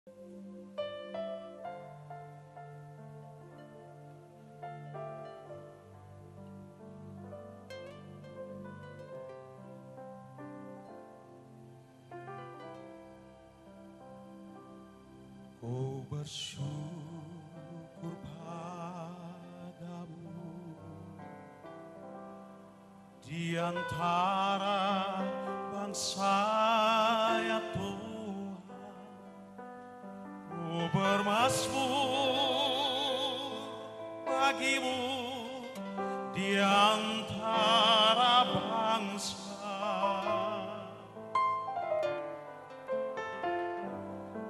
Ku bersyukur padamu di antara bangsa ya Tuhan. Ku bermazmur bagimu di antara bangsa.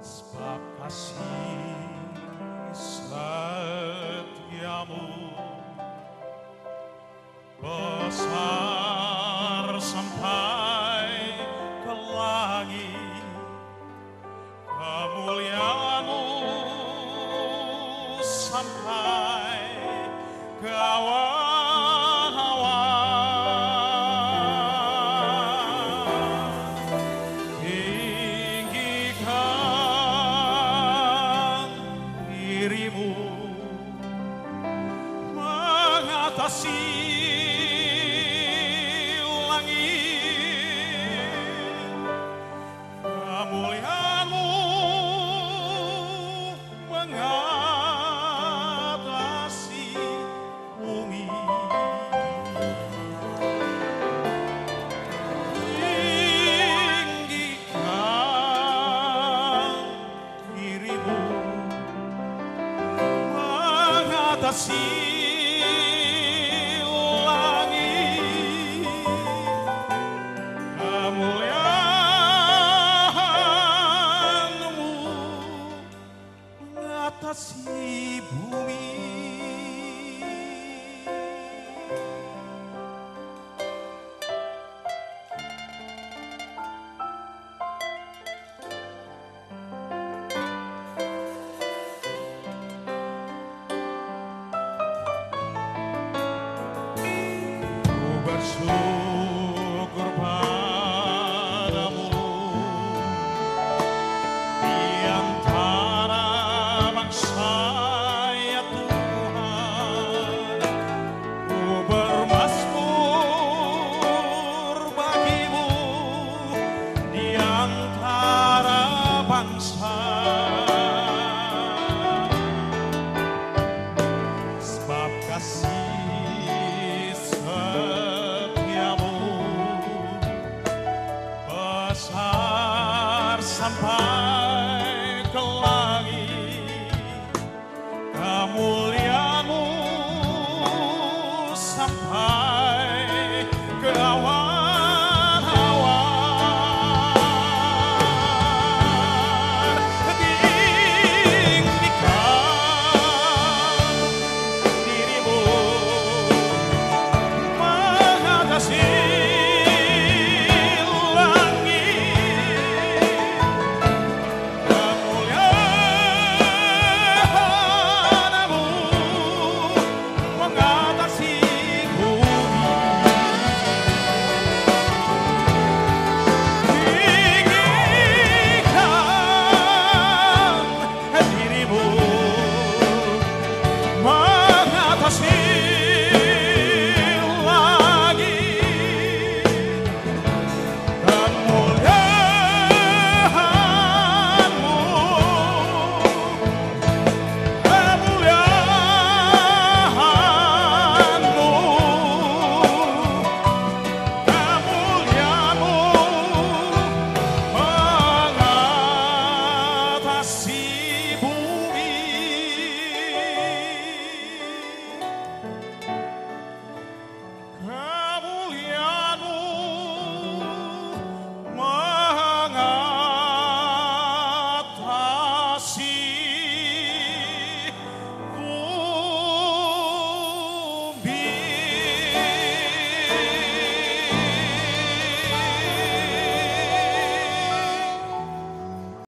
Sebab kasih setiamu besar sampai ke langit, kemuliaanmu sampai ke awan-awan. Mengatasi langit, kemuliaanmu mengatasi bumi. Tinggikan dirimu mengatasi si bumi. Ku bersyukur padamu di antara bangsa ya Tuhan. Ku bermazmur bagimu di antara bangsa. Sebab kasih setiamu besar sampai ke langit, kemuliaanmu sampai ke awan-awan. Tinggikan dirimu mengatasi bumi.